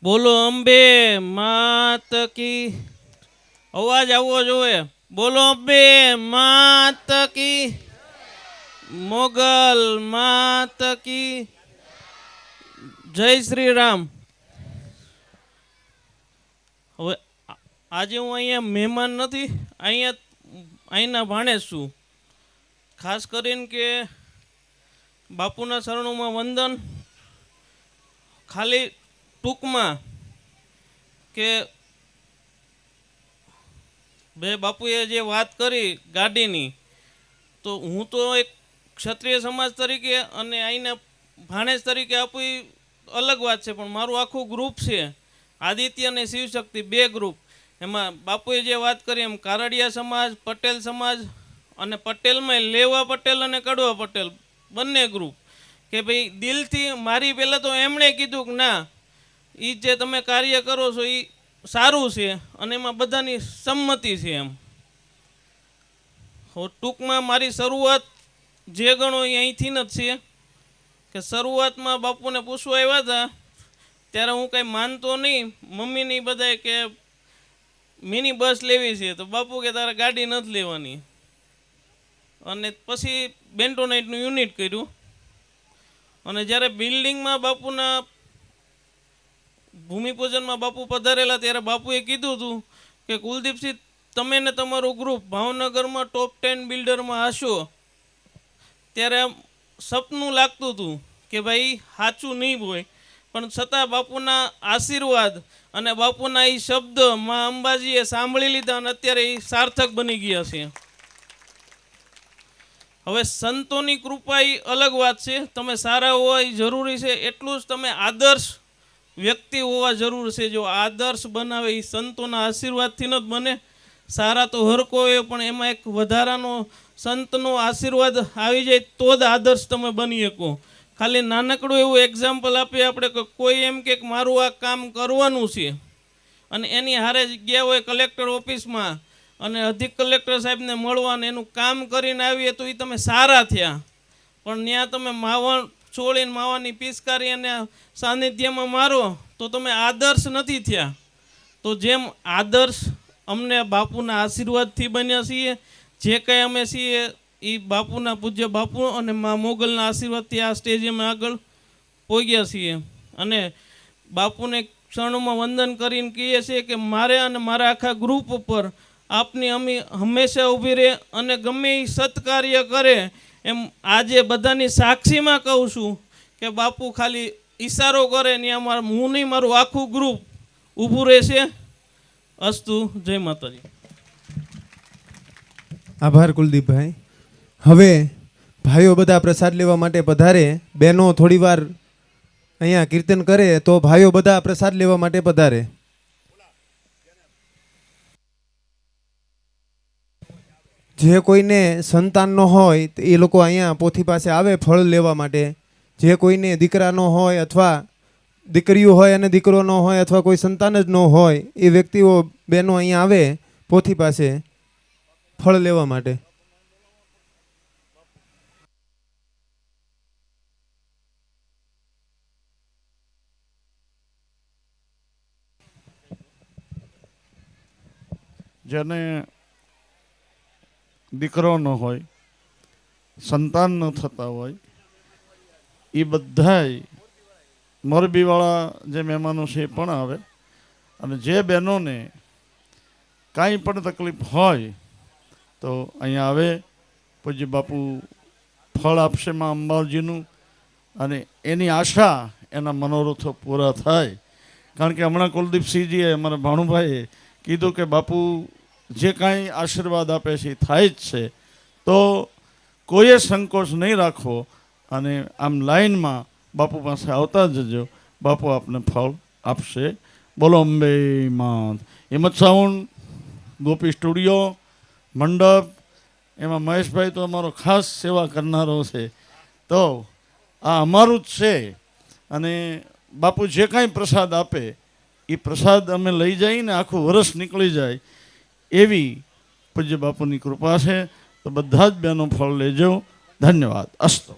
બોલો અંબે માત કી. અવાજ આવવો જોઈએ. બોલો અંબે માત કી. મોગલ માત કી. જય શ્રી રામ. હવે આજે હું અહીંયા મહેમાન નથી, અહીંના ભાણેજ છું. ખાસ કરીને કે બાપુના ચરણોમાં વંદન. ખાલી ટૂંકમાં કે બે બાપુએ જે વાત કરી ગાડીની, તો હું તો એક ક્ષત્રિય સમાજ તરીકે અને અહીંના ભાણેજ તરીકે આપું અલગ વાત છે, પણ મારું આખું ગ્રુપ છે આદિત્ય અને શિવશક્તિ, બે ગ્રુપ. એમાં બાપુએ જે વાત કરી એમ કારડિયા સમાજ, પટેલ સમાજ અને પટેલમાં લેવા પટેલ અને કડવા પટેલ બંને ગ્રુપ. કે ભાઈ દિલથી મારી પહેલાં તો એમણે કીધું કે ના, એ જે તમે કાર્ય કરો છો એ સારું છે અને એમાં બધાની સંમતિ છે એમ. ટૂંકમાં મારી શરૂઆત જે ગણો એ અહીંથી જ છે. કે શરૂઆતમાં બાપુને પૂછવા આવ્યા હતા ત્યારે હું કંઈ માનતો નહીં. મમ્મીને બધાએ કે મિની બસ લેવી છે, તો બાપુ કે તારે ગાડી નથી લેવાની. અને પછી બેન્ટોનાઇટનું યુનિટ કર્યું. અને જ્યારે બિલ્ડિંગમાં બાપુના ભૂમિપૂજનમાં બાપુ પધારેલા ત્યારે બાપુએ કીધું હતું કે કુલદીપસિંહ, તમે ને તમારું ગ્રુપ ભાવનગરમાં ટોપ 10 બિલ્ડરમાં હશો. ત્યારે સપનું લાગતું હતું કે ભાઈ સાચું નહીં હોય, પણ છતાં બાપુના આશીર્વાદ અને બાપુના એ શબ્દ માં અંબાજીએ સાંભળી લીધા અને અત્યારે એ સાર્થક બની ગયા છે. હવે સંતોની કૃપા એ અલગ વાત છે. તમે સારા હોવા એ જરૂરી છે, એટલું જ તમે આદર્શ વ્યક્તિ હોવા જરૂર છે. જો આદર્શ બનાવે એ સંતોના આશીર્વાદથી ન જ બને. સારા તો હર કોઈ, પણ એમાં એક વધારાનો સંતનો આશીર્વાદ આવી જાય તો જ આદર્શ તમે બની શકો. ખાલી નાનકડું એવું એક્ઝામ્પલ આપીએ આપણે કે કોઈ એમ કે મારું આ કામ કરવાનું છે અને એની હારે ગયા હોય કલેક્ટર ઓફિસમાં અને અધિક કલેક્ટર સાહેબને મળવાને એનું કામ કરીને આવીએ તો એ તમે સારા થયા. પણ ત્યાં તમે માવા છોડીને માવાની પિચકારી અને સાનિધ્યમાં મારો તો તમે આદર્શ નથી થયા. તો જેમ આદર્શ અમને બાપુના આશીર્વાદથી બન્યા છીએ, જે કંઈ અમે છીએ એ બાપુના પૂજ્ય બાપુ અને મા મોગલના આશીર્વાદથી આ સ્ટેજે અમે આગળ પહોંચ્યા છીએ. અને બાપુને ક્ષણોમાં વંદન કરીને કહીએ છીએ કે મારે અને મારા આખા ગ્રુપ ઉપર આપની અમે હંમેશા ઊભી રહે અને ગમે એ સત્કાર્ય કરે એમ આજે બધાની સાક્ષીમાં કહું છું કે બાપુ ખાલી ઈશારો કરે ને અમારું હું નહીં, મારું આખું ગ્રુપ ઊભું રહેશે. અસ્તુ. જય માતાજી. આભાર કુલદીપભાઈ. હવે ભાઈઓ બધા પ્રસાદ લેવા માટે પધારે. બહેનો થોડી વાર અહીંયા કીર્તન કરે તો ભાઈઓ બધા પ્રસાદ લેવા માટે પધારે. જે કોઈને સંતાન ન હોય એ લોકો અહીંયા પોથી પાસે આવે ફળ લેવા માટે. જે કોઈને દીકરા ન હોય અથવા દીકરીઓ હોય અને દીકરો ન હોય અથવા કોઈ સંતાન જ ન હોય એ વ્યક્તિઓ બહેનો અહીંયા આવે પોથી પાસે ફળ લેવા માટે. જેને દીકરો ન હોય, સંતાન ન થતા હોય, એ બધાય મોરબીવાળા જે મહેમાનો છે એ પણ આવે. અને જે બહેનોને કાંઈ પણ તકલીફ હોય તો અહીંયા આવે. પૂજ્ય બાપુ ફળ આપશે માં અંબાજીનું, અને એની આશા એના મનોરથો પૂરા થાય. કારણ કે હમણાં કુલદીપસિંહજીએ અમારા ભાણુભાઈએ કીધું કે બાપુ જે કાંઈ આશીર્વાદ આપે છે એ થાય જ છે. તો કોઈએ સંકોચ નહીં રાખવો અને આમ લાઈનમાં બાપુ પાસે આવતા જજો. બાપુ આપને ફળ આપશે. બોલો અંબે માં. હિંમત સાઉન્ડ, ગોપી સ્ટુડિયો, મંડપ, એમાં મહેશભાઈ તો અમારો ખાસ સેવા કરનારો છે. તો આ અમારું જ છે. અને બાપુ જે કાંઈ પ્રસાદ આપે એ પ્રસાદ અમે લઈ જઈને આખું વરસ નીકળી જાય એવી પૂજ્ય બાપુની કૃપા છે. તો બધા જ બહેનો ફળ લેજો. ધન્યવાદ. અસ્તુ.